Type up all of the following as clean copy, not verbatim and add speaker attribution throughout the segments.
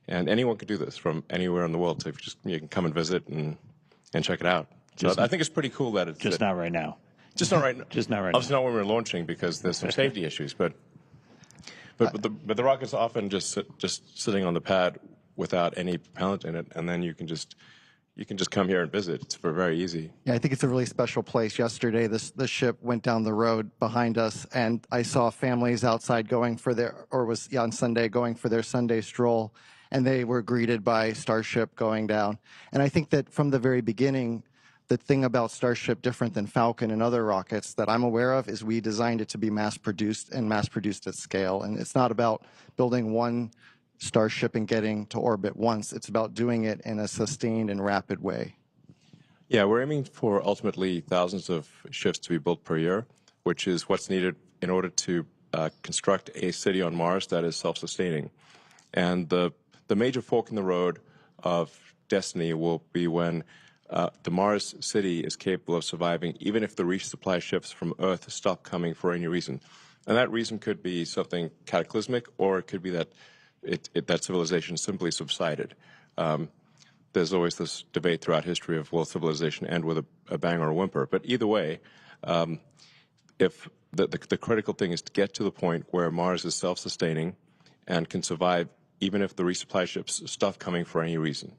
Speaker 1: And anyone could do this from anywhere in the world. So you can come and visit and check it out. So I think it's pretty cool that it's
Speaker 2: just not right now.
Speaker 1: Just not right now.
Speaker 2: Just not right
Speaker 1: Obviously
Speaker 2: now.
Speaker 1: not when we're launching because there's some safety issues. But the rocket's often just sitting on the pad without any propellant in it, and then you can just come here and visit. It's very easy.
Speaker 3: Yeah, I think it's a really special place. Yesterday, the ship went down the road behind us, and I saw families outside on Sunday going for their Sunday stroll, and they were greeted by Starship going down. And I think that from the very beginning, the thing about Starship, different than Falcon and other rockets that I'm aware of, is we designed it to be mass-produced at scale. And it's not about building one Starship and getting to orbit once. It's about doing it in a sustained and rapid way.
Speaker 1: Yeah, we're aiming for ultimately thousands of ships to be built per year, which is what's needed in order to construct a city on Mars that is self-sustaining. And the major fork in the road of destiny will be when the Mars city is capable of surviving, even if the resupply ships from Earth stop coming for any reason. And that reason could be something cataclysmic, or it could be that that civilization simply subsided. There's always this debate throughout history of will civilization end with a bang or a whimper. But either way, if the critical thing is to get to the point where Mars is self-sustaining and can survive even if the resupply ships stop coming for any reason,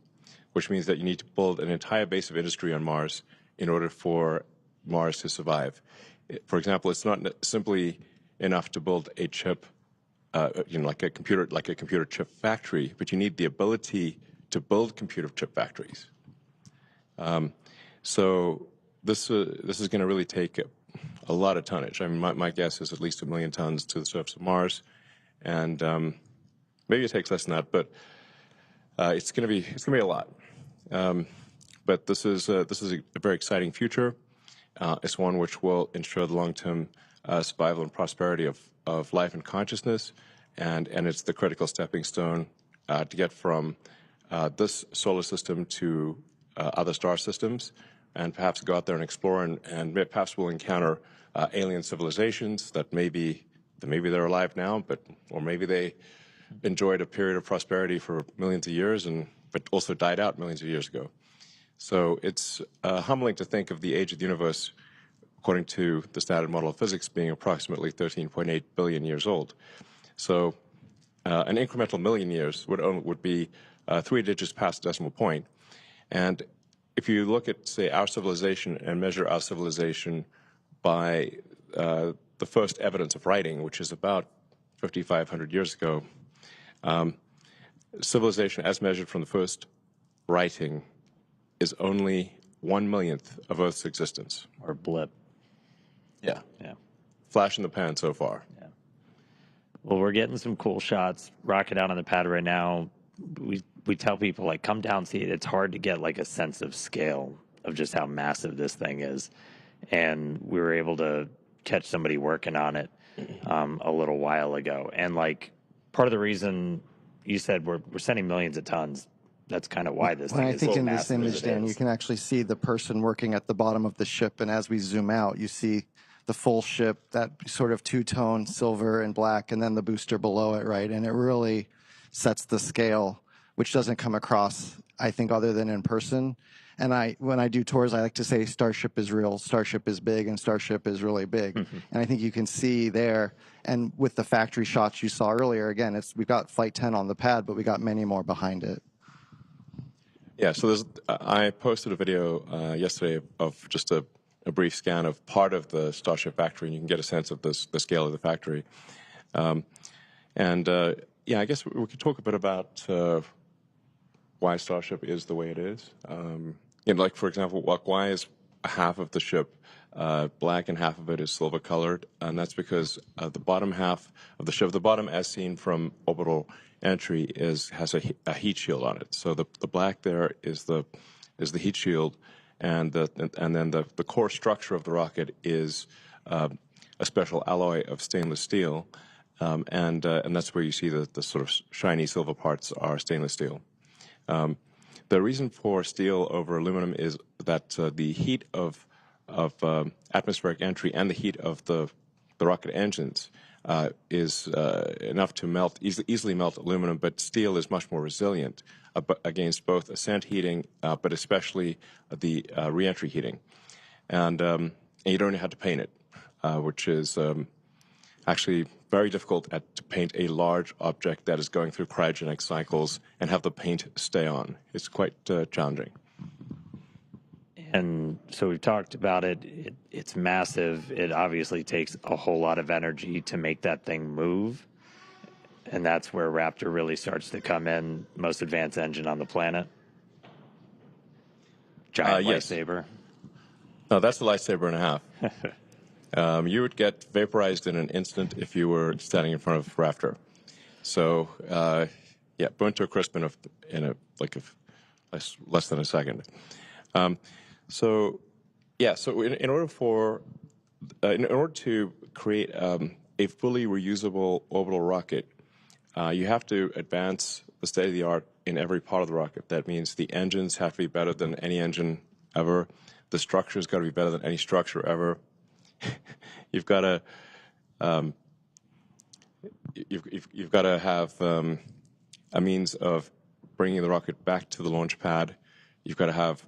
Speaker 1: which means that you need to build an entire base of industry on Mars in order for Mars to survive. For example, it's not simply enough to build a chip, like a computer chip factory, but you need the ability to build computer chip factories. So this is going to really take a lot of tonnage. I mean, my guess is at least 1 million tons to the surface of Mars, and maybe it takes less than that, but it's going to be a lot. But this is a very exciting future. It's one which will ensure the long-term survival and prosperity of life and consciousness, and it's the critical stepping stone to get from this solar system to other star systems, and perhaps go out there and explore, and perhaps we'll encounter alien civilizations that maybe they're alive now, or maybe they enjoyed a period of prosperity for millions of years, but also died out millions of years ago. So it's humbling to think of the age of the universe, according to the standard model of physics, being approximately 13.8 billion years old. So an incremental million years would be 3 digits past the decimal point. And if you look at, say, our civilization and measure our civilization by the first evidence of writing, which is about 5,500 years ago, civilization as measured from the first writing is only 1/1,000,000th of Earth's existence.
Speaker 2: Or blip.
Speaker 1: Yeah.
Speaker 2: Yeah.
Speaker 1: Flash in the pan so far.
Speaker 2: Yeah. Well, we're getting some cool shots. Rocket out on the pad right now. We tell people, like, come down, see it. It's hard to get, like, a sense of scale of just how massive this thing is. And we were able to catch somebody working on it a little while ago. And, like, part of the reason you said we're sending millions of tons, that's kind of why this thing is so massive.
Speaker 3: I think in this image, Dan, you can actually see the person working at the bottom of the ship. And as we zoom out, you see the full ship, that sort of two-tone silver and black, and then the booster below it, right? And it really sets the scale, which doesn't come across, I think, other than in person. And when I do tours, I like to say Starship is real, Starship is big, and Starship is really big. Mm-hmm. And I think you can see there, and with the factory shots you saw earlier, again, we've got Flight 10 on the pad, but we got many more behind it.
Speaker 1: Yeah, so I posted a video yesterday of just a brief scan of part of the Starship factory, and you can get a sense of the scale of the factory. Yeah, I guess we could talk a bit about why Starship is the way it is. Like, for example, why is half of the ship black and half of it is silver colored? And that's because the bottom half of the ship, the bottom as seen from orbital entry, has a heat shield on it. So the black there is the heat shield, and then the core structure of the rocket is a special alloy of stainless steel, and that's where you see the sort of shiny silver parts are stainless steel. The reason for steel over aluminum is that the heat of atmospheric entry and the heat of the rocket engines is enough to easily melt aluminum, but steel is much more resilient against both ascent heating, but especially the reentry heating. And you don't have to paint it, which is actually very difficult to paint a large object that is going through cryogenic cycles and have the paint stay on. It's quite challenging.
Speaker 2: And so we've talked about it. It's massive. It obviously takes a whole lot of energy to make that thing move. And that's where Raptor really starts to come in. Most advanced engine on the planet. Giant
Speaker 1: yes.
Speaker 2: lightsaber.
Speaker 1: No, that's the lightsaber and a half. You would get vaporized in an instant if you were standing in front of Raptor. So, burnt to a crisp in less than a second. So in order to create a fully reusable orbital rocket, you have to advance the state of the art in every part of the rocket. That means the engines have to be better than any engine ever. The structure's got to be better than any structure ever. You've got to have a means of bringing the rocket back to the launch pad. You've got to have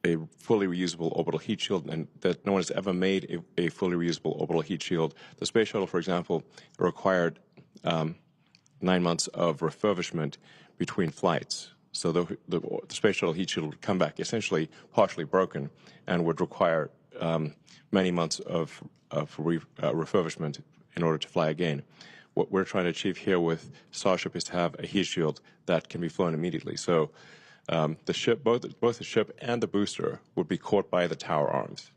Speaker 1: a fully reusable orbital heat shield, and that no one has ever made a fully reusable orbital heat shield. The space shuttle, for example, required 9 months of refurbishment between flights. So the space shuttle heat shield would come back essentially partially broken and would require many months of refurbishment in order to fly again. What we're trying to achieve here with Starship is to have a heat shield that can be flown immediately. So the ship, both the ship and the booster, would be caught by the tower arms,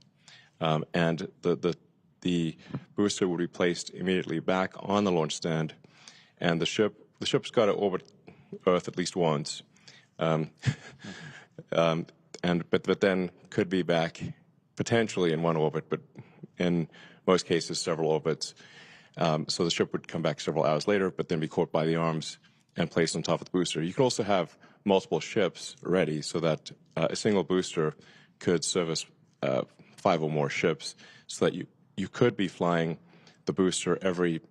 Speaker 1: and the booster would be placed immediately back on the launch stand, and the ship's got to orbit Earth at least once, but then could be back potentially in one orbit, but in most cases several orbits. So the ship would come back several hours later, but then be caught by the arms and placed on top of the booster. You could also have multiple ships ready so that a single booster could service 5 or more ships, so that you could be flying the booster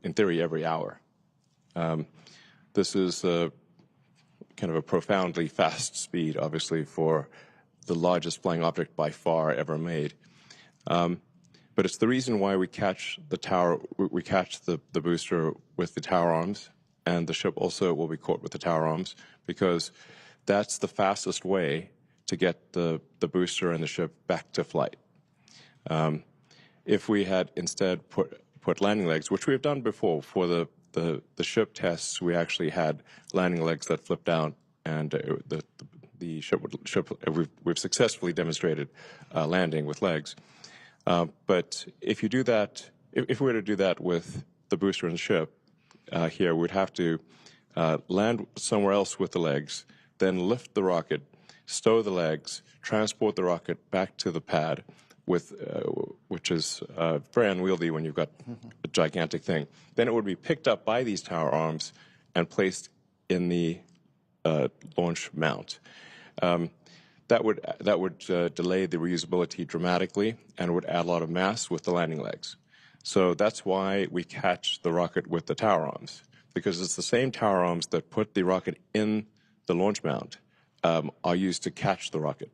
Speaker 1: in theory every hour. This is kind of a profoundly fast speed, obviously, for the largest flying object by far ever made. But it's the reason why we catch the booster with the tower arms, and the ship also will be caught with the tower arms, because that's the fastest way to get the booster and the ship back to flight. If we had instead put landing legs, which we have done before for the ship tests, we actually had landing legs that flipped out, and the ship we've successfully demonstrated landing with legs. But if you do that, if we were to do that with the booster and the ship, here we'd have to land somewhere else with the legs, then lift the rocket, stow the legs, transport the rocket back to the pad, which is very unwieldy when you've got a gigantic thing. Then it would be picked up by these tower arms and placed in the launch mount. That would delay the reusability dramatically and would add a lot of mass with the landing legs. So that's why we catch the rocket with the tower arms, because it's the same tower arms that put the rocket in the launch mount are used to catch the rocket.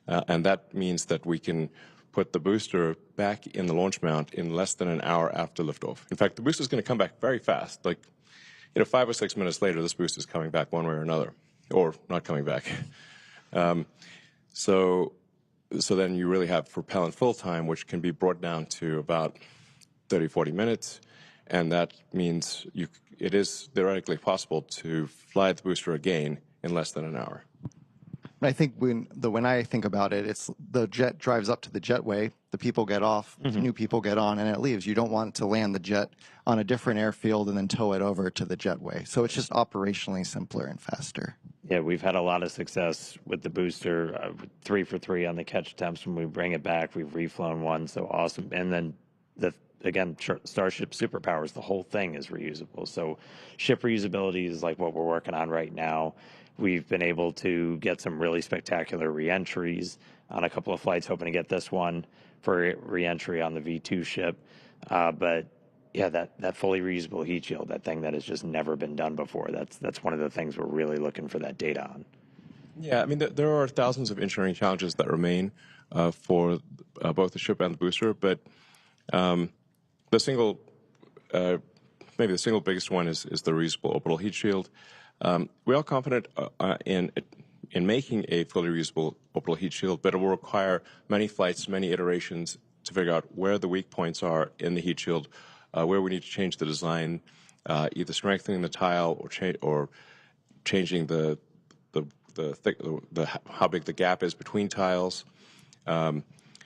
Speaker 1: And that means that we can put the booster back in the launch mount in less than an hour after liftoff. In fact, the booster is going to come back very fast. 5 or 6 minutes later, this booster is coming back one way or another, or not coming back. So then you really have propellant fill time, which can be brought down to about 30, 40 minutes. And that means it is theoretically possible to fly the booster again in less than an hour.
Speaker 3: I think when I think about it, it's the jet drives up to the jetway, the people get off, new people get on, and it leaves. You don't want to land the jet on a different airfield and then tow it over to the jetway. So it's just operationally simpler and faster.
Speaker 2: Yeah, we've had a lot of success with the booster, 3 for 3 on the catch attempts. When we bring it back, we've reflown one, so awesome. And then again, Starship superpowers, the whole thing is reusable. So ship reusability is like what we're working on right now. We've been able to get some really spectacular reentries on a couple of flights, hoping to get this one for reentry on the V2 ship. But yeah, that fully reusable heat shield, that thing that has just never been done before. That's one of the things we're really looking for that data on.
Speaker 1: Yeah, I mean, there are thousands of engineering challenges that remain for both the ship and the booster, but the single, maybe the single biggest one is the reusable orbital heat shield. We are confident in making a fully reusable orbital heat shield, but it will require many flights, many iterations to figure out where the weak points are in the heat shield, where we need to change the design, either strengthening the tile or changing how big the gap is between tiles,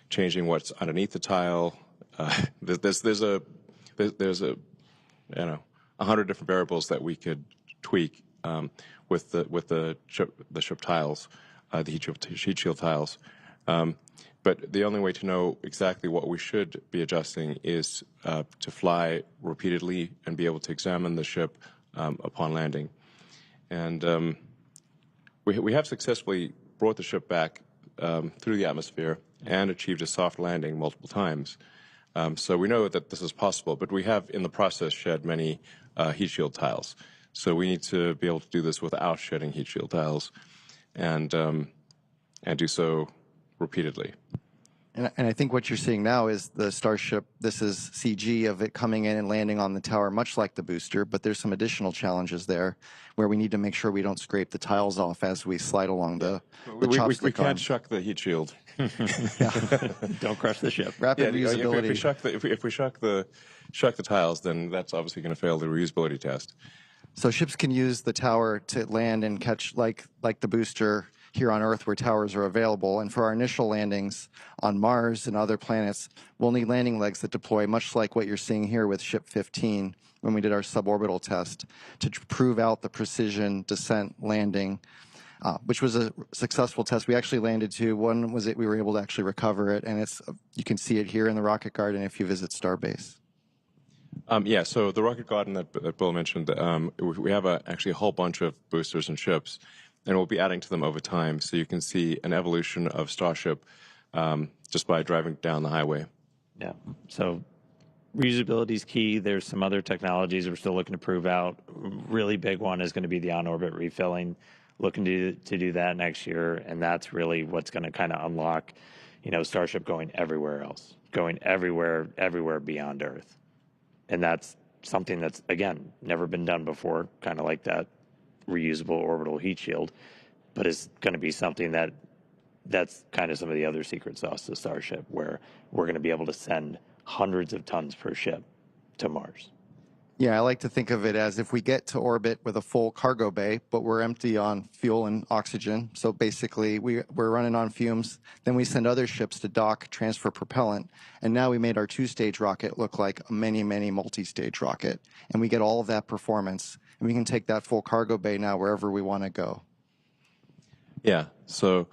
Speaker 1: changing what's underneath the tile. There's a 100 different variables that we could tweak with the ship tiles, the heat shield tiles. But the only way to know exactly what we should be adjusting is to fly repeatedly and be able to examine the ship upon landing. And we have successfully brought the ship back through the atmosphere and achieved a soft landing multiple times. So we know that this is possible, but we have in the process shed many heat shield tiles. So we need to be able to do this without shedding heat shield tiles and do so repeatedly.
Speaker 3: And I think what you're seeing now is the Starship. This is CG of it coming in and landing on the tower, much like the booster, but there's some additional challenges there where we need to make sure we don't scrape the tiles off as we slide along the chopstick.
Speaker 1: We can't shuck the heat shield.
Speaker 2: Don't crush the ship.
Speaker 3: Rapid reusability.
Speaker 1: If we shuck the tiles, then that's obviously going to fail the reusability test.
Speaker 3: So ships can use the tower to land and catch like the booster here on Earth where towers are available. And for our initial landings on Mars and other planets, we'll need landing legs that deploy much like what you're seeing here with Ship 15 when we did our suborbital test to prove out the precision descent landing, which was a successful test. We actually landed to one was we were able to actually recover it, and you can see it here in the Rocket Garden if you visit Starbase.
Speaker 1: So the Rocket Garden that Bill mentioned, we have actually a whole bunch of boosters and ships, and we'll be adding to them over time. So you can see an evolution of Starship just by driving down the highway.
Speaker 2: Yeah. So reusability is key. There's some other technologies we're still looking to prove out. Really big one is going to be the on-orbit refilling. Looking to do that next year, and that's really what's going to kind of unlock, Starship going everywhere else, going everywhere beyond Earth. And that's something that's, again, never been done before, kind of like that reusable orbital heat shield, but it's going to be something that's kind of some of the other secret sauce to Starship, where we're going to be able to send hundreds of tons per ship to Mars.
Speaker 3: Yeah, I like to think of it as if we get to orbit with a full cargo bay, but we're empty on fuel and oxygen. So basically, we're running on fumes. Then we send other ships to dock, transfer propellant. And now we made our two-stage rocket look like a many, many multi-stage rocket. And we get all of that performance. And we can take that full cargo bay now wherever we want to go.
Speaker 1: Yeah, so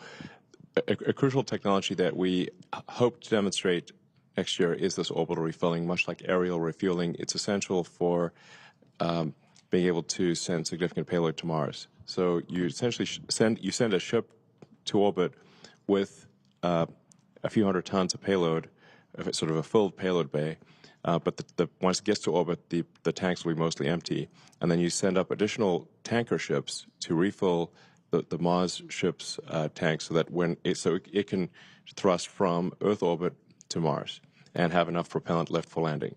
Speaker 1: a crucial technology that we hope to demonstrate next year is this orbital refilling. Much like aerial refueling, it's essential for being able to send significant payload to Mars. So you essentially send a ship to orbit with a few hundred tons of payload, sort of a filled payload bay. But once it gets to orbit, the tanks will be mostly empty, and then you send up additional tanker ships to refill the Mars ship's tanks, so that it can thrust from Earth orbit to Mars and have enough propellant left for landing.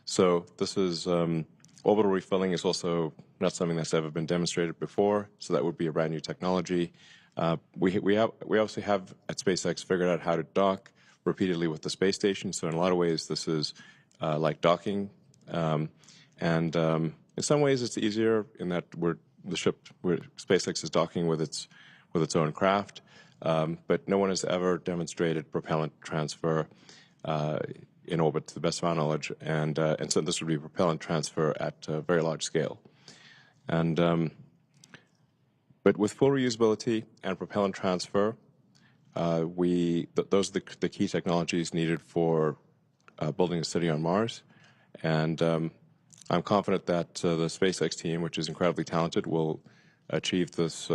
Speaker 1: So this is orbital refilling is also not something that's ever been demonstrated before. So that would be a brand new technology. We obviously have at SpaceX figured out how to dock repeatedly with the space station. So in a lot of ways, this is like docking, and in some ways it's easier in that SpaceX is docking with its own craft, but no one has ever demonstrated propellant transfer in orbit, to the best of our knowledge, and so this would be propellant transfer at a very large scale, but with full reusability and propellant transfer, those are the key technologies needed for building a city on Mars, and I'm confident that the SpaceX team, which is incredibly talented, will achieve these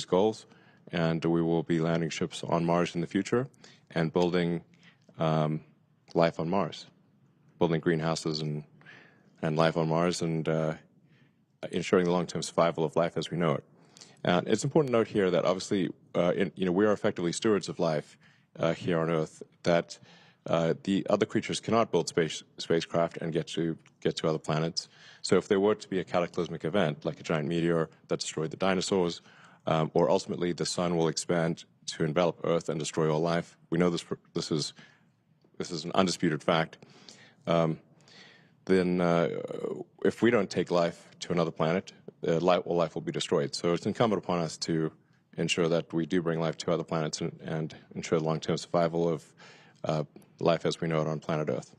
Speaker 1: goals, and we will be landing ships on Mars in the future and building life on Mars. building greenhouses and life on Mars, and ensuring the long-term survival of life as we know it. And it's important to note here that obviously, we are effectively stewards of life here on Earth. That the other creatures cannot build spacecraft and get to other planets. So if there were to be a cataclysmic event, like a giant meteor that destroyed the dinosaurs, or ultimately the sun will expand to envelop Earth and destroy all life, we know this is an undisputed fact. Then if we don't take life to another planet, all life will be destroyed. So it's incumbent upon us to ensure that we do bring life to other planets and ensure the long-term survival of life as we know it on planet Earth.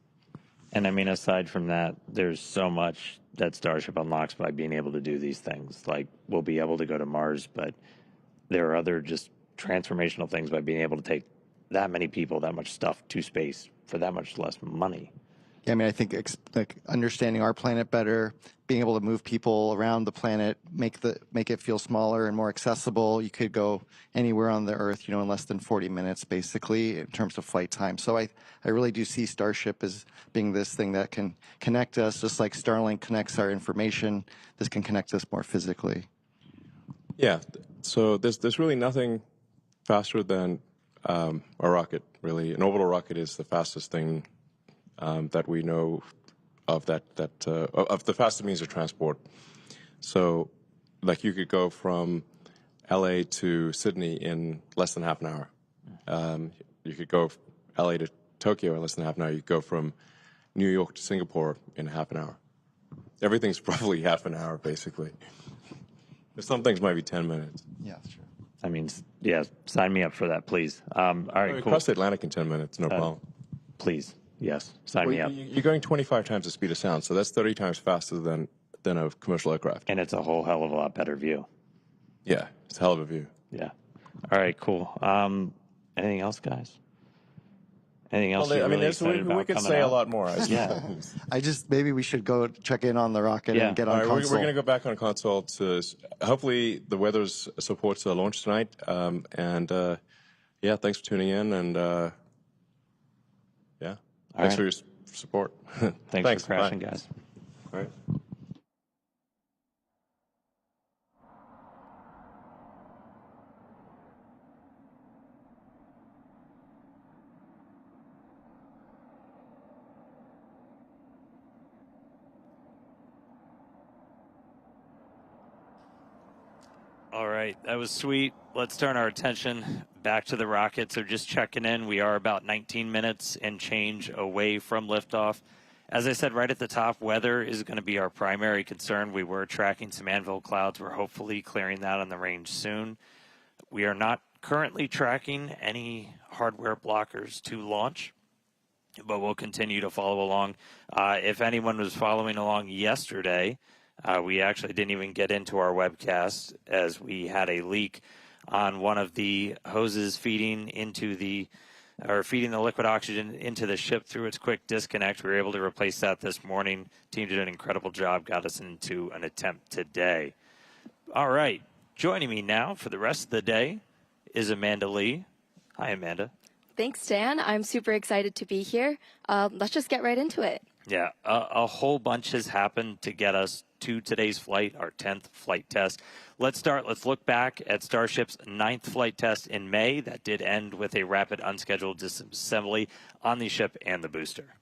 Speaker 2: And I mean, aside from that, there's so much that Starship unlocks by being able to do these things. Like, we'll be able to go to Mars, but there are other just transformational things by being able to take that many people, that much stuff to space for that much less money.
Speaker 3: Yeah, I mean, I think like understanding our planet better, being able to move people around the planet, make it feel smaller and more accessible. You could go anywhere on the Earth, in less than 40 minutes, basically, in terms of flight time. So I really do see Starship as being this thing that can connect us, just like Starlink connects our information. This can connect us more physically.
Speaker 1: Yeah. So there's really nothing faster than a rocket. Really, an orbital rocket is the fastest thing that we know of of the fastest means of transport. So, like, you could go from LA to Sydney in less than half an hour. You could go LA to Tokyo in less than half an hour. You could go from New York to Singapore in half an hour. Everything's probably half an hour, basically. Some things might be 10 minutes.
Speaker 3: Yeah, sure.
Speaker 2: I mean, yeah, sign me up for that, please. All right, cool.
Speaker 1: Cross the Atlantic in 10 minutes, no problem.
Speaker 2: Please. Yes, sign me up.
Speaker 1: You're going 25 times the speed of sound, so that's 30 times faster than a commercial aircraft.
Speaker 2: And it's a whole hell of a lot better view.
Speaker 1: Yeah, it's a hell of a view.
Speaker 2: Yeah. All right, cool. Anything else, guys? Anything else?
Speaker 1: Well,
Speaker 2: we
Speaker 1: could say a lot more.
Speaker 2: Yeah.
Speaker 3: Maybe we should go check in on the rocket and get on console.
Speaker 1: We're going to go back on console to hopefully the weather supports the launch tonight. Thanks for tuning in, and thanks for your support.
Speaker 2: Thanks for crashing, guys.
Speaker 1: All right.
Speaker 2: All right, that was sweet. Let's turn our attention back to the rocket. So just checking in, we are about 19 minutes and change away from liftoff. As I said right at the top, weather is going to be our primary concern. We were tracking some anvil clouds. We're hopefully clearing that on the range soon. We are not currently tracking any hardware blockers to launch, but we'll continue to follow along. If anyone was following along yesterday, we actually didn't even get into our webcast as we had a leak on one of the hoses feeding the liquid oxygen into the ship through its quick disconnect. We were able to replace that this morning. Team did an incredible job, got us into an attempt today. All right, joining me now for the rest of the day is Amanda Lee. Hi, Amanda.
Speaker 4: Thanks, Dan. I'm super excited to be here. Let's just get right into it.
Speaker 2: Yeah, a whole bunch has happened to get us to today's flight, our 10th flight test. Let's look back at Starship's 9th flight test in May. That did end with a rapid unscheduled disassembly on the ship and the booster.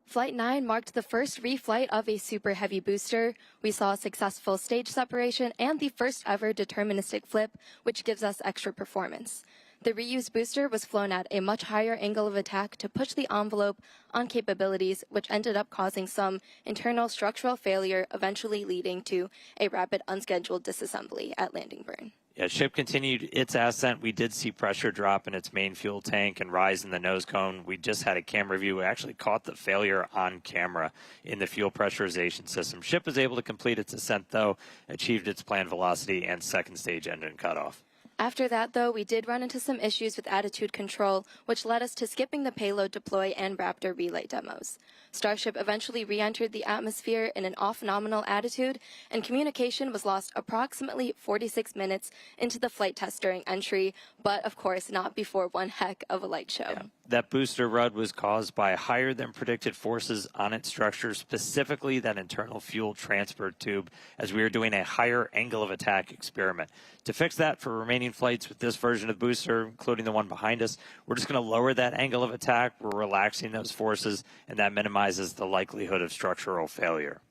Speaker 4: Flight 9 marked the first reflight of a Super Heavy booster. We saw a successful stage separation and the first ever deterministic flip, which gives us extra performance. The reused booster was flown at a much higher angle of attack to push the envelope on capabilities, which ended up causing some internal structural failure, eventually leading to a rapid unscheduled disassembly at landing burn.
Speaker 2: Yeah, ship continued its ascent. We did see pressure drop in its main fuel tank and rise in the nose cone. We just had a camera view. We actually caught the failure on camera in the fuel pressurization system. Ship was able to complete its ascent, though, achieved its planned velocity and second stage engine cutoff.
Speaker 4: After that, though, we did run into some issues with attitude control, which led us to skipping the payload deploy and Raptor relay demos. Starship eventually re-entered the atmosphere in an off-nominal attitude, and communication was lost approximately 46 minutes into the flight test during entry, but of course not before one heck of a light show.
Speaker 2: That booster rud was caused by higher than predicted forces on its structure, specifically that internal fuel transfer tube, as we were doing a higher angle of attack experiment. To fix that for remaining flights with this version of the booster, including the one behind us, we're just going to lower that angle of attack. We're relaxing those forces, and that minimizes the likelihood of structural failure.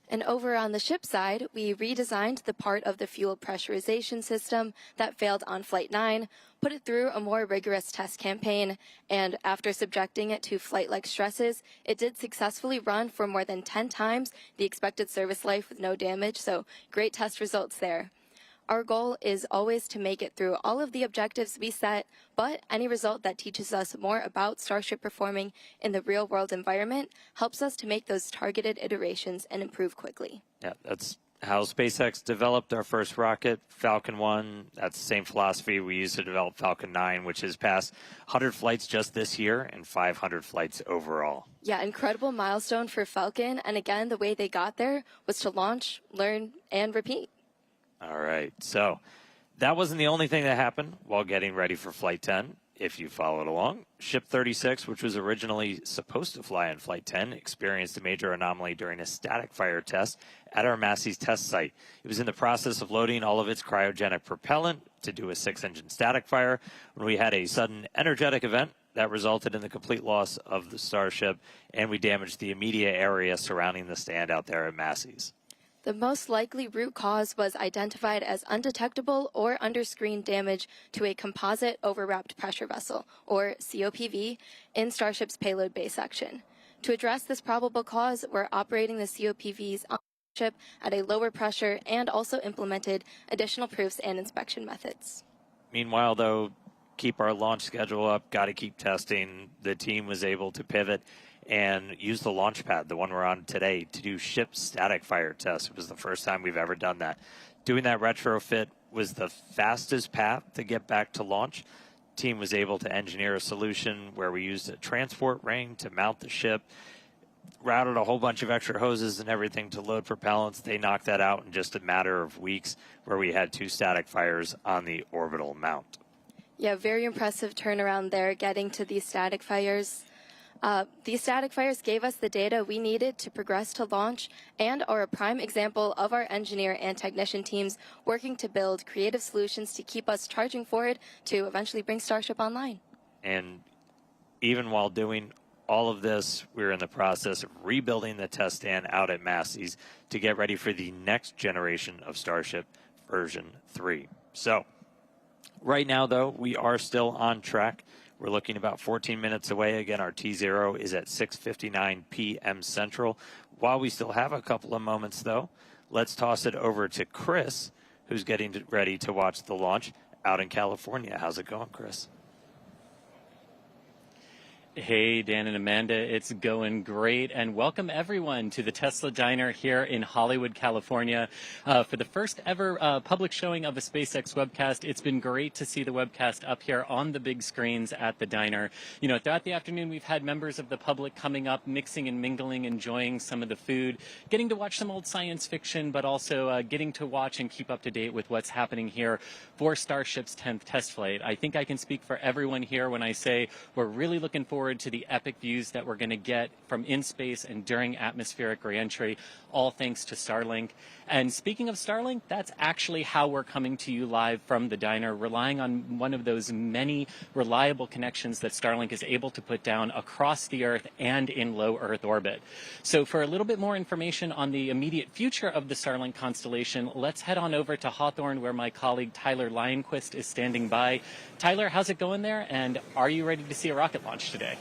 Speaker 4: And over on the ship side, we redesigned the part of the fuel pressurization system that failed on Flight 9, put it through a more rigorous test campaign, and after subjecting it to flight-like stresses, it did successfully run for more than 10 times the expected service life with no damage, so great test results there. Our goal is always to make it through all of the objectives we set, but any result that teaches us more about Starship performing in the real-world environment helps us to make those targeted iterations and improve quickly.
Speaker 2: Yeah, that's how SpaceX developed our first rocket, Falcon 1. That's the same philosophy we used to develop Falcon 9, which has passed 100 flights just this year and 500 flights overall.
Speaker 4: Yeah, incredible milestone for Falcon, and again, the way they got there was to launch, learn, and repeat.
Speaker 2: All right, so that wasn't the only thing that happened while getting ready for Flight 10. If you followed along, Ship 36, which was originally supposed to fly on Flight 10, experienced a major anomaly during a static fire test at our Massey's test site. It was in the process of loading all of its cryogenic propellant to do a 6-engine static fire when we had a sudden energetic event that resulted in the complete loss of the Starship, and we damaged the immediate area surrounding the stand out there at Massey's.
Speaker 4: The most likely root cause was identified as undetectable or under-screen damage to a composite overwrapped pressure vessel, or COPV, in Starship's payload bay section. To address this probable cause, we're operating the COPVs on Starship at a lower pressure and also implemented additional proofs and inspection methods.
Speaker 2: Meanwhile, though, keep our launch schedule up, got to keep testing. The team was able to pivot and use the launch pad, the one we're on today, to do ship static fire tests. It was the first time we've ever done that. Doing that retrofit was the fastest path to get back to launch. Team was able to engineer a solution where we used a transport ring to mount the ship, routed a whole bunch of extra hoses and everything to load propellants. They knocked that out in just a matter of weeks, where we had 2 static fires on the orbital mount.
Speaker 4: Yeah, very impressive turnaround there, getting to these static fires. These static fires gave us the data we needed to progress to launch and are a prime example of our engineer and technician teams working to build creative solutions to keep us charging forward to eventually bring Starship online.
Speaker 2: And even while doing all of this, we're in the process of rebuilding the test stand out at Massey's to get ready for the next generation of Starship, version 3. So right now, though, we are still on track. We're looking about 14 minutes away. Again, our T0 is at 6:59 p.m. Central. While we still have a couple of moments, though, let's toss it over to Chris, who's getting ready to watch the launch out in California. How's it going, Chris?
Speaker 5: Hey, Dan and Amanda, it's going great, and welcome everyone to the Tesla Diner here in Hollywood, California. For the first ever public showing of a SpaceX webcast, it's been great to see the webcast up here on the big screens at the diner. You know, throughout the afternoon, we've had members of the public coming up, mixing and mingling, enjoying some of the food, getting to watch some old science fiction, but also getting to watch and keep up to date with what's happening here for Starship's 10th test flight. I think I can speak for everyone here when I say we're really looking forward to the epic views that we're going to get from in space and during atmospheric reentry, all thanks to Starlink. And speaking of Starlink, that's actually how we're coming to you live from the diner, relying on one of those many reliable connections that Starlink is able to put down across the Earth and in low Earth orbit. So for a little bit more information on the immediate future of the Starlink constellation, let's head on over to Hawthorne, where my colleague Tyler Lionquist is standing by. Tyler, how's it going there? And are you ready to see a rocket launch today?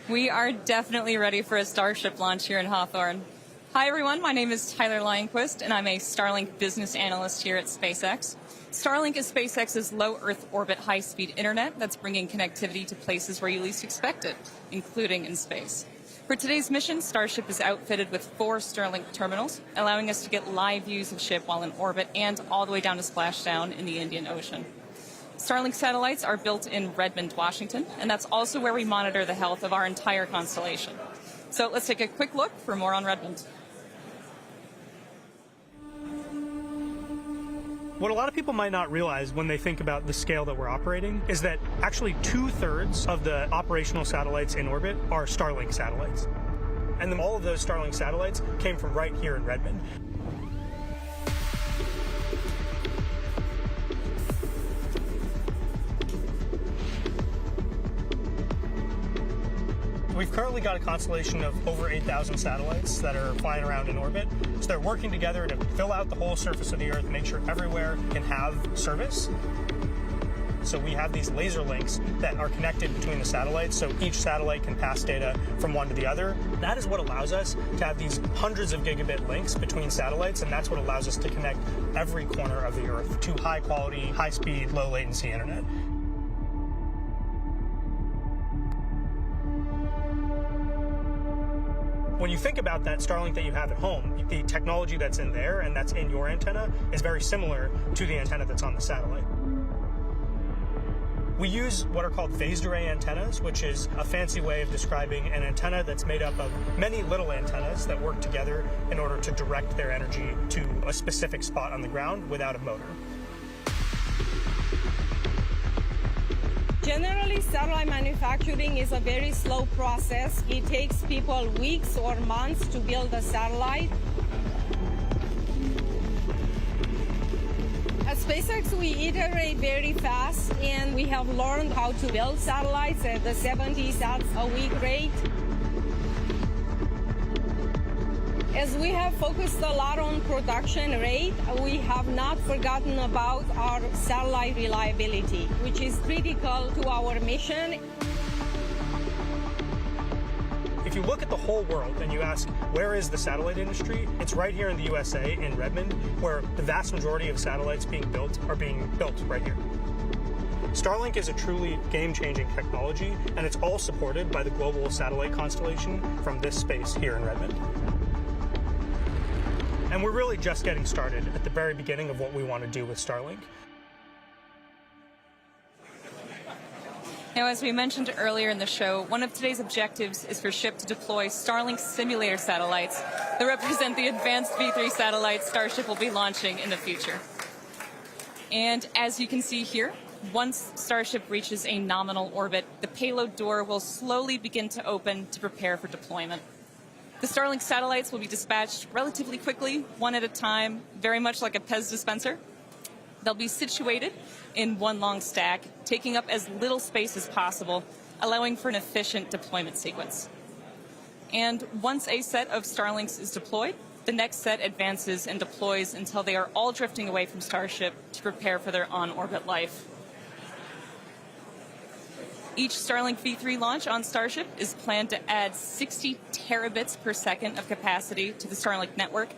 Speaker 6: We are definitely ready for a Starship launch here in Hawthorne. Hi, everyone. My name is Tyler Lionquist, and I'm a Starlink business analyst here at SpaceX. Starlink is SpaceX's low Earth orbit high-speed internet that's bringing connectivity to places where you least expect it, including in space. For today's mission, Starship is outfitted with 4 Starlink terminals, allowing us to get live views of ship while in orbit and all the way down to splashdown in the Indian Ocean. Starlink satellites are built in Redmond, Washington, and that's also where we monitor the health of our entire constellation. So let's take a quick look for more on Redmond.
Speaker 7: What a lot of people might not realize when they think about the scale that we're operating is that actually 2/3 of the operational satellites in orbit are Starlink satellites. And then all of those Starlink satellites came from right here in Redmond. We've currently got a constellation of over 8,000 satellites that are flying around in orbit. So they're working together to fill out the whole surface of the Earth, make sure everywhere can have service. So we have these laser links that are connected between the satellites, so each satellite can pass data from one to the other. That is what allows us to have these hundreds of gigabit links between satellites, and that's what allows us to connect every corner of the Earth to high quality, high speed, low latency internet. When you think about that Starlink that you have at home, the technology that's in there and that's in your antenna is very similar to the antenna that's on the satellite. We use what are called phased array antennas, which is a fancy way of describing an antenna that's made up of many little antennas that work together in order to direct their energy to a specific spot on the ground without a motor.
Speaker 8: Generally, satellite manufacturing is a very slow process. It takes people weeks or months to build a satellite. At SpaceX, we iterate very fast, and we have learned how to build satellites at the 70 sats a week rate. As we have focused a lot on production rate, we have not forgotten about our satellite reliability, which is critical to our mission.
Speaker 7: If you look at the whole world and you ask, where is the satellite industry? It's right here in the USA, in Redmond, where the vast majority of satellites being built are being built right here. Starlink is a truly game-changing technology, and it's all supported by the global satellite constellation from this space here in Redmond. And we're really just getting started at the very beginning of what we want to do with Starlink.
Speaker 6: Now, as we mentioned earlier in the show, one of today's objectives is for SHIP to deploy Starlink simulator satellites that represent the advanced V3 satellites Starship will be launching in the future. And as you can see here, once Starship reaches a nominal orbit, the payload door will slowly begin to open to prepare for deployment. The Starlink satellites will be dispatched relatively quickly, one at a time, very much like a Pez dispenser. They'll be situated in one long stack, taking up as little space as possible, allowing for an efficient deployment sequence. And once a set of Starlinks is deployed, the next set advances and deploys until they are all drifting away from Starship to prepare for their on-orbit life. Each Starlink V3 launch on Starship is planned to add 60 terabits per second of capacity to the Starlink network.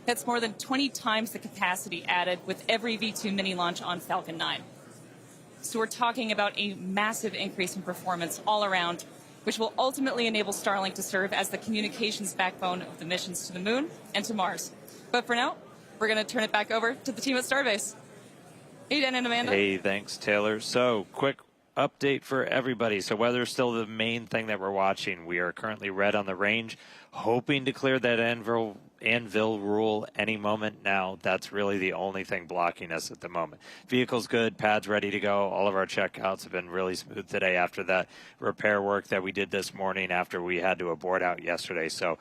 Speaker 6: That's more than 20 times the capacity added with every V2 mini launch on Falcon 9. So we're talking about a massive increase in performance all around, which will ultimately enable Starlink to serve as the communications backbone of the missions to the Moon and to Mars. But for now, we're going to turn it back over to the team at Starbase. Hey, Dan and Amanda.
Speaker 2: Hey, thanks, Taylor. So, quick update for everybody. So weather's still the main thing that we're watching. We are currently red on the range, hoping to clear that anvil rule any moment now. That's really the only thing blocking us at the moment. Vehicle's good, pads ready to go. All of our checkouts have been really smooth today after that repair work that we did this morning after we had to abort out yesterday. So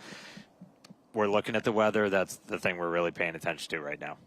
Speaker 2: we're looking at the weather. That's the thing we're really paying attention to right now.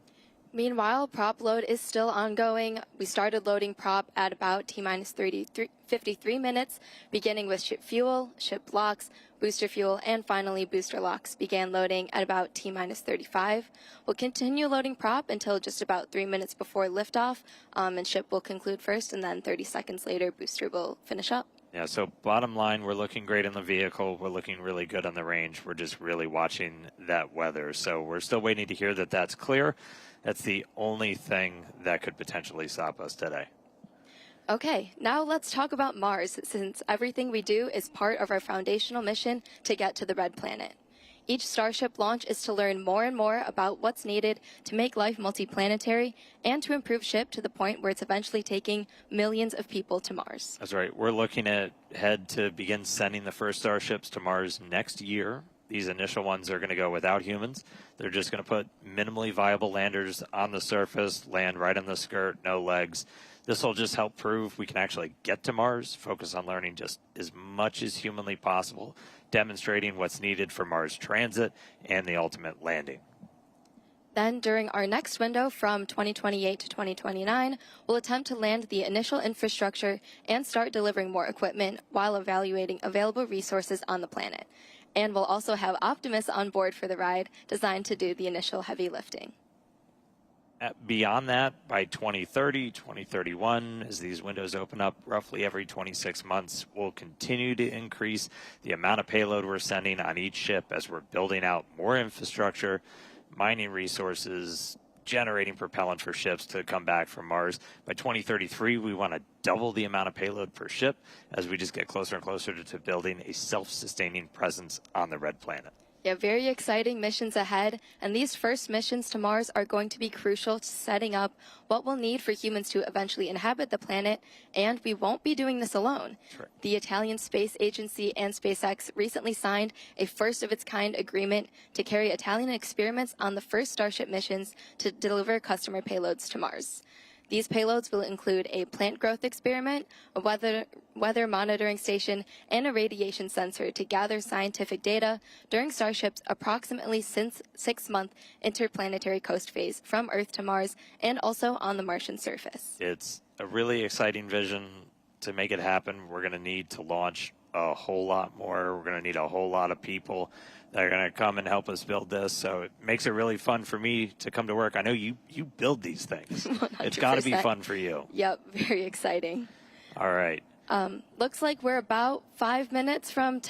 Speaker 4: Meanwhile, prop load is still ongoing. We started loading prop at about T-minus 53 minutes, beginning with ship fuel, ship blocks, booster fuel, and finally booster locks began loading at about T-minus 35. We'll continue loading prop until just about 3 minutes before liftoff, and ship will conclude first, and then 30 seconds later, booster will finish up.
Speaker 2: Yeah, so bottom line, we're looking great in the vehicle. We're looking really good on the range. We're just really watching that weather. So we're still waiting to hear that that's clear. That's the only thing that could potentially stop us today.
Speaker 4: Okay, now let's talk about Mars, since everything we do is part of our foundational mission to get to the red planet. Each Starship launch is to learn more and more about what's needed to make life multiplanetary and to improve SHIP to the point where it's eventually taking millions of people to Mars.
Speaker 2: That's right. We're looking ahead to begin sending the first Starships to Mars next year. These initial ones are going to go without humans. They're just going to put minimally viable landers on the surface, land right on the skirt, no legs. This will just help prove we can actually get to Mars, focus on learning just as much as humanly possible, demonstrating what's needed for Mars transit and the ultimate landing.
Speaker 4: Then, during our next window from 2028 to 2029, we'll attempt to land the initial infrastructure and start delivering more equipment while evaluating available resources on the planet. And we'll also have Optimus on board for the ride, designed to do the initial heavy lifting.
Speaker 2: Beyond that, by 2030, 2031, as these windows open up roughly every 26 months, we'll continue to increase the amount of payload we're sending on each ship as we're building out more infrastructure, mining resources, generating propellant for ships to come back from Mars. By 2033, we want to double the amount of payload per ship as we just get closer and closer to building a self-sustaining presence on the red planet.
Speaker 4: Yeah, very exciting missions ahead, and these first missions to Mars are going to be crucial to setting up what we'll need for humans to eventually inhabit the planet, and we won't be doing this alone.
Speaker 2: Sure.
Speaker 4: The Italian Space Agency and SpaceX recently signed a first-of-its-kind agreement to carry Italian experiments on the first Starship missions to deliver customer payloads to Mars. These payloads will include a plant growth experiment, a weather monitoring station, and a radiation sensor to gather scientific data during Starship's approximately 6-month interplanetary coast phase from Earth to Mars and also on the Martian surface.
Speaker 2: It's a really exciting vision. To make it happen, we're going to need to launch a whole lot more. We're going to need a whole lot of people that are going to come and help us build this. So it makes it really fun for me to come to work. I know you build these things.
Speaker 4: 100%.
Speaker 2: It's got to be fun for you.
Speaker 4: Yep, very exciting.
Speaker 2: All right.
Speaker 4: Looks like we're about 5 minutes from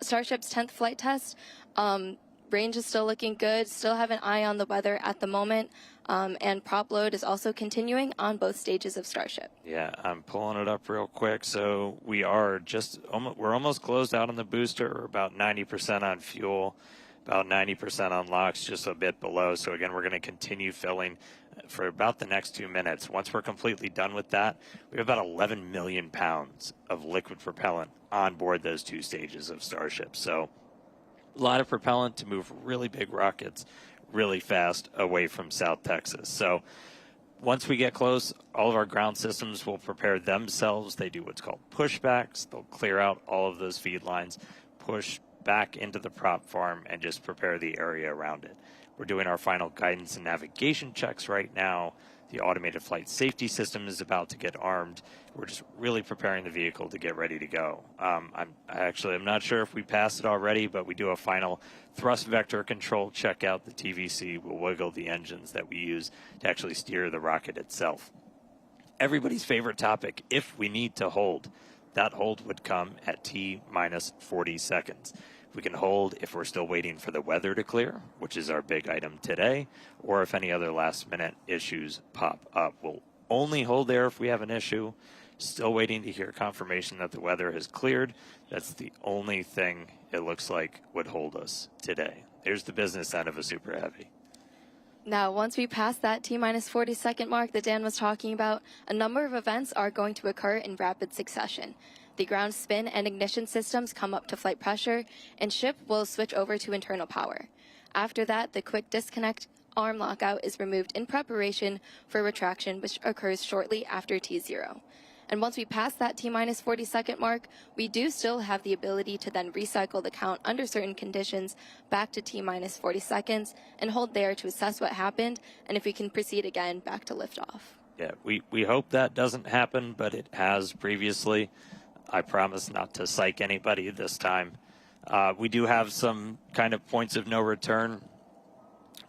Speaker 4: Starship's 10th flight test. Range is still looking good. Still have an eye on the weather at the moment. And prop load is also continuing on both stages of Starship.
Speaker 2: Yeah, I'm pulling it up real quick. So we are we're almost closed out on the booster. We're about 90% on fuel, about 90% on LOX, just a bit below. So again, we're going to continue filling for about the next 2 minutes. Once we're completely done with that, we have about 11 million pounds of liquid propellant on board those 2 stages of Starship. So a lot of propellant to move really big rockets really fast away from South Texas. So once we get close, all of our ground systems will prepare themselves. They do what's called pushbacks. They'll clear out all of those feed lines, push back into the prop farm, and just prepare the area around it. We're doing our final guidance and navigation checks right now. The automated flight safety system is about to get armed. We're just really preparing the vehicle to get ready to go. I'm not sure if we passed it already, but we do a final thrust vector control check out. The TVC will wiggle the engines that we use to actually steer the rocket itself. Everybody's favorite topic, if we need to hold. That hold would come at T minus 40 seconds. We can hold if we're still waiting for the weather to clear, which is our big item today, or if any other last-minute issues pop up. We'll only hold there if we have an issue. Still waiting to hear confirmation that the weather has cleared. That's the only thing it looks like would hold us today. There's the business end of a Super Heavy.
Speaker 4: Now, once we pass that T-minus 40-second mark that Dan was talking about, a number of events are going to occur in rapid succession. The ground spin and ignition systems come up to flight pressure, and ship will switch over to internal power. After that, the quick disconnect arm lockout is removed in preparation for retraction, which occurs shortly after T0. And once we pass that T-minus 40-second mark, we do still have the ability to then recycle the count under certain conditions back to T-minus 40 seconds and hold there to assess what happened, and if we can proceed again, back to liftoff.
Speaker 2: Yeah, we hope that doesn't happen, but it has previously. I promise not to psych anybody this time. We do have some kind of points of no return.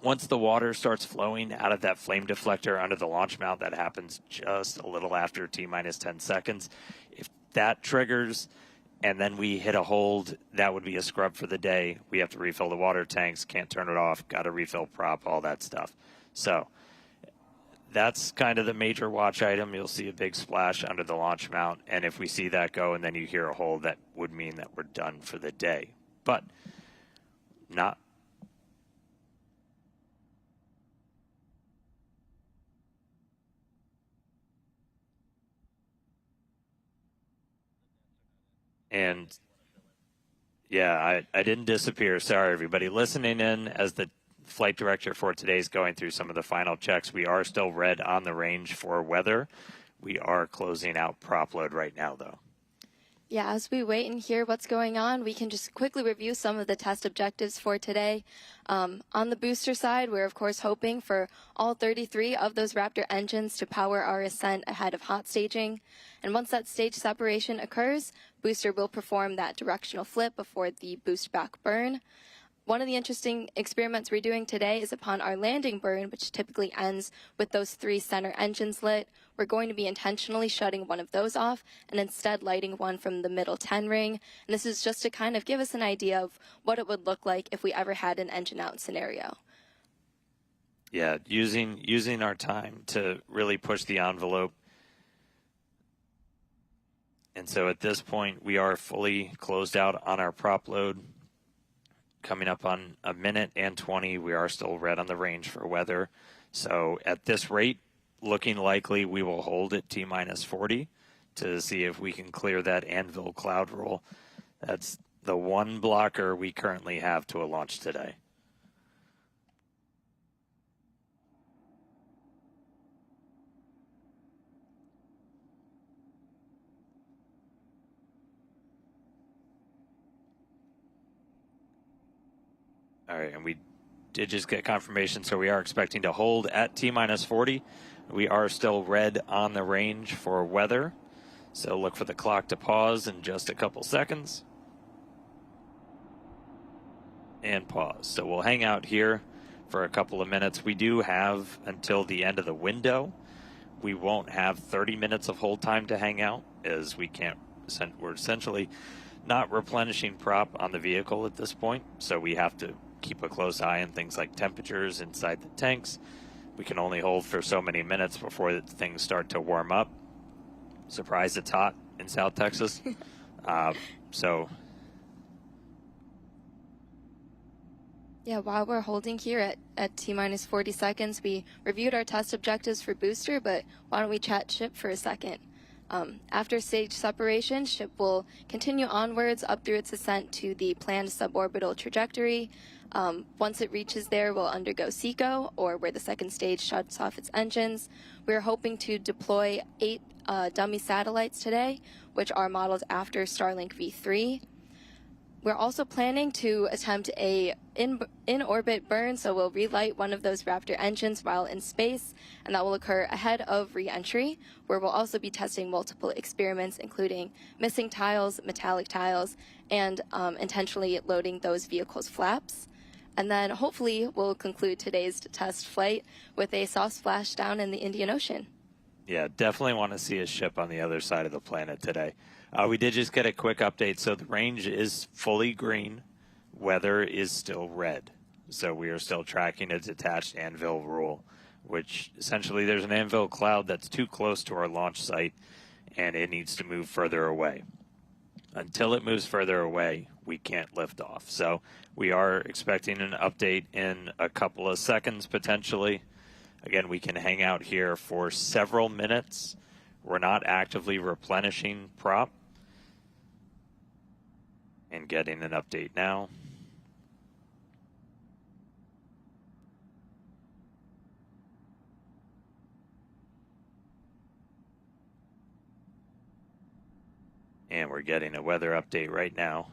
Speaker 2: Once the water starts flowing out of that flame deflector under the launch mount, that happens just a little after T-minus 10 seconds. If that triggers and then we hit a hold, that would be a scrub for the day. We have to refill the water tanks, can't turn it off, got to refill prop, all that stuff. So that's kind of the major watch item. You'll see a big splash under the launch mount, and if we see that go and then you hear a hold, that would mean that we're done for the day. But not. And Yeah, I didn't disappear. Sorry, everybody. Listening in as the flight director for today is going through some of the final checks. We are still red on the range for weather. We are closing out prop load right now, though.
Speaker 4: Yeah, as we wait and hear what's going on, we can just quickly review some of the test objectives for today. On the booster side, we're of course hoping for all 33 of those Raptor engines to power our ascent ahead of hot staging. And once that stage separation occurs, booster will perform that directional flip before the boost back burn. One of the interesting experiments we're doing today is upon our landing burn, which typically ends with those 3 center engines lit. We're going to be intentionally shutting one of those off and instead lighting one from the middle 10 ring. And this is just to kind of give us an idea of what it would look like if we ever had an engine out scenario.
Speaker 2: Yeah, using our time to really push the envelope. And so at this point, we are fully closed out on our prop load. Coming up on a minute and 20, we are still red on the range for weather. So at this rate, looking likely we will hold at T-minus 40 to see if we can clear that anvil cloud roll. That's the one blocker we currently have to a launch today. All right, and we did just get confirmation, so we are expecting to hold at T-minus 40. We are still red on the range for weather, so look for the clock to pause in just a couple seconds. And pause. So we'll hang out here for a couple of minutes. We do have until the end of the window. We won't have 30 minutes of hold time to hang out, as we're essentially not replenishing prop on the vehicle at this point, so we have to keep a close eye on things like temperatures inside the tanks. We can only hold for so many minutes before things start to warm up. Surprised it's hot in South Texas.
Speaker 4: Yeah, while we're holding here at T-minus 40 seconds, we reviewed our test objectives for booster, but why don't we chat ship for a second? After stage separation, ship will continue onwards up through its ascent to the planned suborbital trajectory. Once it reaches there, we'll undergo SECO, or where the second stage shuts off its engines. We're hoping to deploy 8 dummy satellites today, which are modeled after Starlink V3. We're also planning to attempt a in-orbit burn, so we'll relight one of those Raptor engines while in space, and that will occur ahead of re-entry, where we'll also be testing multiple experiments, including missing tiles, metallic tiles, and intentionally loading those vehicles' flaps. And then hopefully we'll conclude today's test flight with a soft splashdown in the Indian Ocean.
Speaker 2: Yeah, definitely want to see a ship on the other side of the planet today. We did just get a quick update. So the range is fully green. Weather is still red. So we are still tracking a detached anvil rule, which essentially there's an anvil cloud that's too close to our launch site, and it needs to move further away. Until it moves further away, we can't lift off. So we are expecting an update in a couple of seconds, potentially. Again, we can hang out here for several minutes. We're not actively replenishing prop. And getting an update now. And we're getting a weather update right now.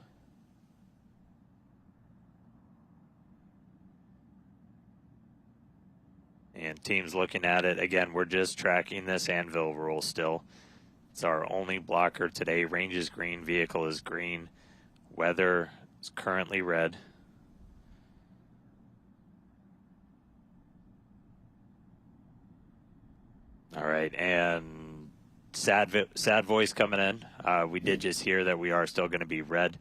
Speaker 2: And team's looking at it. Again, we're just tracking this anvil rule still. It's our only blocker today. Range is green, vehicle is green. Weather is currently red. All right, and sad voice coming in. We did just hear that we are still going to be red.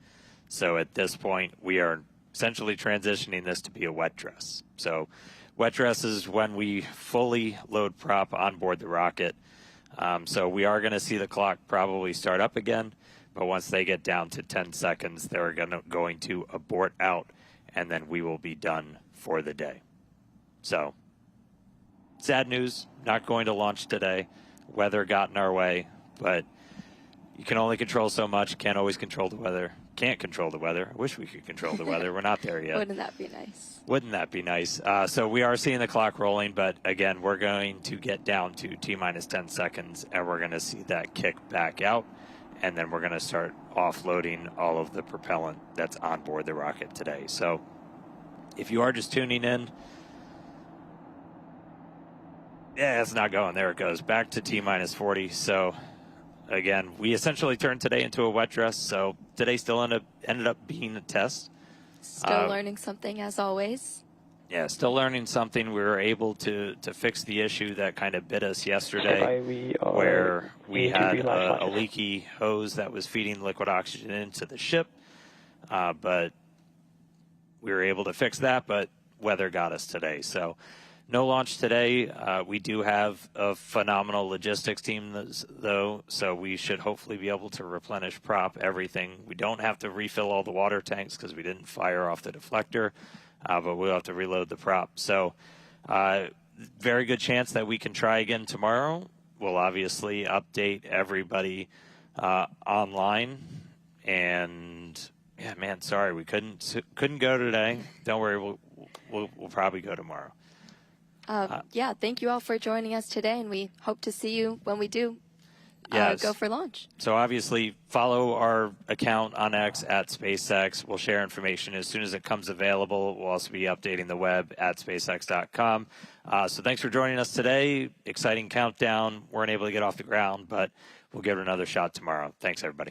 Speaker 2: So at this point, we are essentially transitioning this to be a wet dress. So wet dress is when we fully load prop on board the rocket. So we are going to see the clock probably start up again. But once they get down to 10 seconds, they're going to abort out, and then we will be done for the day. So, sad news, not going to launch today. Weather got in our way, but you can only control so much. Can't always control the weather. Can't control the weather. I wish we could control the weather. We're not there yet.
Speaker 4: Wouldn't that be nice?
Speaker 2: Wouldn't that be nice? So we are seeing the clock rolling, but again, we're going to get down to T-minus 10 seconds, and we're going to see that kick back out, and then we're going to start offloading all of the propellant that's on board the rocket today. So if you are just tuning in, yeah, it's not going. There it goes. Back to T-minus 40. So again, we essentially turned today into a wet dress, so today still ended up being a test.
Speaker 4: Still learning something as always.
Speaker 2: Yeah, still learning something. We were able to fix the issue that kind of bit us yesterday, where we had a leaky hose that was feeding liquid oxygen into the ship, but we were able to fix that, but weather got us today. So no launch today. We do have a phenomenal logistics team, though, so we should hopefully be able to replenish prop everything. We don't have to refill all the water tanks because we didn't fire off the deflector, but we'll have to reload the prop. So very good chance that we can try again tomorrow. We'll obviously update everybody online. And, yeah, man, sorry, we couldn't go today. Don't worry, we'll probably go tomorrow.
Speaker 4: Yeah, thank you all for joining us today, and we hope to see you when we do go for launch.
Speaker 2: So obviously follow our account on X at SpaceX. We'll share information as soon as it comes available. We'll also be updating the web at spacex.com. So thanks for joining us today. Exciting countdown. Weren't able to get off the ground, but we'll give it another shot tomorrow. Thanks, everybody.